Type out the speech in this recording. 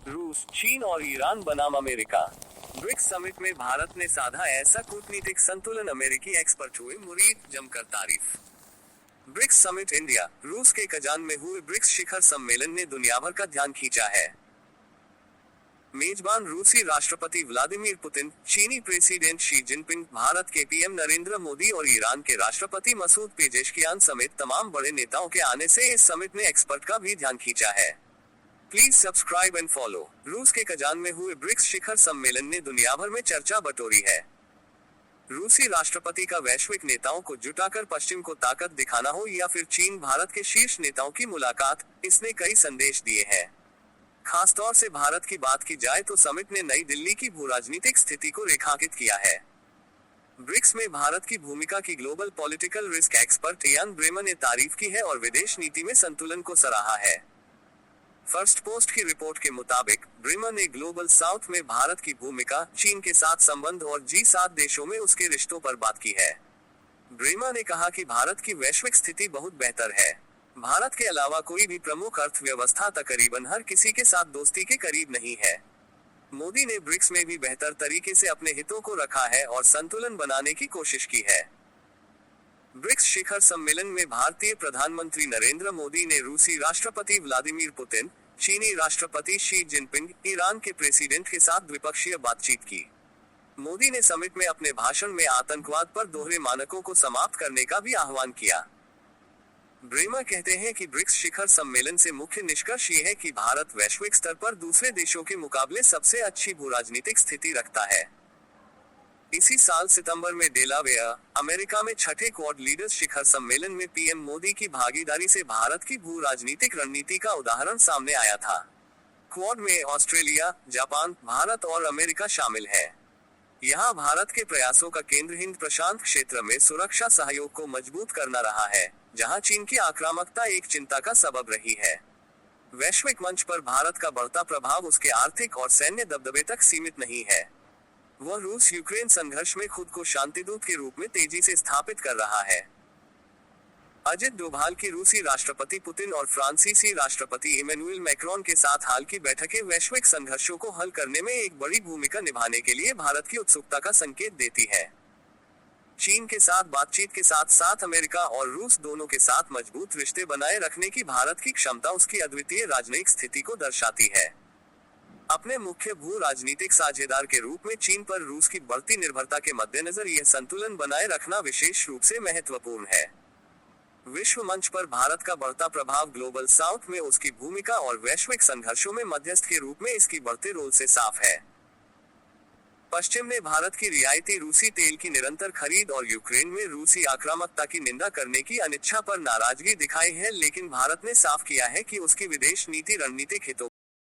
रूस, चीन और ईरान बनाम अमेरिका। ब्रिक्स समिट में भारत ने साधा ऐसा कूटनीतिक संतुलन, अमेरिकी एक्सपर्ट हुए मुरीद, जमकर तारीफ। ब्रिक्स समिट इंडिया, रूस के कजान में हुए ब्रिक्स शिखर सम्मेलन ने दुनिया भर का ध्यान खींचा है। मेजबान रूसी राष्ट्रपति व्लादिमीर पुतिन, चीनी प्रेसिडेंट शी जिनपिंग, भारत के पीएम नरेंद्र मोदी और ईरान के राष्ट्रपति मसूद पेजेशकियान समेत तमाम बड़े नेताओं के आने से इस समिट ने एक्सपर्ट का भी ध्यान खींचा है। Please subscribe and follow. रूस के कजान में हुए ब्रिक्स शिखर सम्मेलन ने दुनिया भर में चर्चा बटोरी है। रूसी राष्ट्रपति का वैश्विक नेताओं को जुटाकर पश्चिम को ताकत दिखाना हो या फिर चीन भारत के शीर्ष नेताओं की मुलाकात, इसने कई संदेश दिए हैं। खासतौर से भारत की बात की जाए तो समिट ने नई दिल्ली की भूराजनीतिक स्थिति को रेखांकित किया है। ब्रिक्स में भारत की भूमिका की global political risk expert Ian Bremmer ने तारीफ की है और विदेश नीति में संतुलन को सराहा है। फर्स्ट पोस्ट की रिपोर्ट के मुताबिक ब्रेमर ने ग्लोबल साउथ में भारत की भूमिका, चीन के साथ संबंध और G7 देशों में उसके रिश्तों पर बात की है। ब्रेमर ने कहा कि भारत की वैश्विक स्थिति बहुत बेहतर है। भारत के अलावा कोई भी प्रमुख अर्थव्यवस्था तकरीबन हर किसी के साथ दोस्ती के करीब नहीं है। मोदी ने ब्रिक्स में भी बेहतर तरीके से अपने हितों को रखा है और संतुलन बनाने की कोशिश की है। ब्रिक्स शिखर सम्मेलन में भारतीय प्रधानमंत्री नरेंद्र मोदी ने रूसी राष्ट्रपति व्लादिमीर पुतिन, चीनी राष्ट्रपति शी जिनपिंग, ईरान के प्रेसिडेंट के साथ द्विपक्षीय बातचीत की। मोदी ने समिट में अपने भाषण में आतंकवाद पर दोहरे मानकों को समाप्त करने का भी आह्वान किया। ब्रेमर कहते हैं कि ब्रिक्स शिखर सम्मेलन से मुख्य निष्कर्ष ये है कि भारत वैश्विक स्तर पर दूसरे देशों के मुकाबले सबसे अच्छी भूराजनीतिक स्थिति रखता है। इसी साल सितंबर में डेलावेयर, अमेरिका में छठे क्वाड लीडर्स शिखर सम्मेलन में पीएम मोदी की भागीदारी से भारत की भू राजनीतिक रणनीति का उदाहरण सामने आया था। क्वाड में ऑस्ट्रेलिया, जापान, भारत और अमेरिका शामिल है। यहाँ भारत के प्रयासों का केंद्र हिंद प्रशांत क्षेत्र में सुरक्षा सहयोग को मजबूत करना रहा है, जहाँ चीन की आक्रामकता एक चिंता का सबब रही है। वैश्विक मंच पर भारत का बढ़ता प्रभाव उसके आर्थिक और सैन्य दबदबे तक सीमित नहीं है। वह रूस यूक्रेन संघर्ष में खुद को शांतिदूत के रूप में तेजी से स्थापित कर रहा है। अजित डोभाल की रूसी राष्ट्रपति पुतिन और फ्रांसीसी राष्ट्रपति इमैनुअल मैक्रोन के साथ हाल की बैठकें वैश्विक संघर्षों को हल करने में एक बड़ी भूमिका निभाने के लिए भारत की उत्सुकता का संकेत देती है। चीन के साथ बातचीत के साथ साथ अमेरिका और रूस दोनों के साथ मजबूत रिश्ते बनाए रखने की भारत की क्षमता उसकी अद्वितीय राजनयिक स्थिति को दर्शाती है। अपने मुख्य भू राजनीतिक साझेदार के रूप में चीन पर रूस की बढ़ती निर्भरता के मद्देनजर यह संतुलन बनाए रखना विशेष रूप से महत्वपूर्ण है। विश्व मंच पर भारत का बढ़ता प्रभाव ग्लोबल साउथ में उसकी भूमिका और वैश्विक संघर्षों में मध्यस्थ के रूप में इसकी बढ़ते रोल से साफ है। पश्चिम ने भारत की रियायती रूसी तेल की निरंतर खरीद और यूक्रेन में रूसी आक्रामकता की निंदा करने की अनिच्छा पर नाराजगी दिखाई है, लेकिन भारत ने साफ किया है कि उसकी विदेश नीति रणनीतिक हितों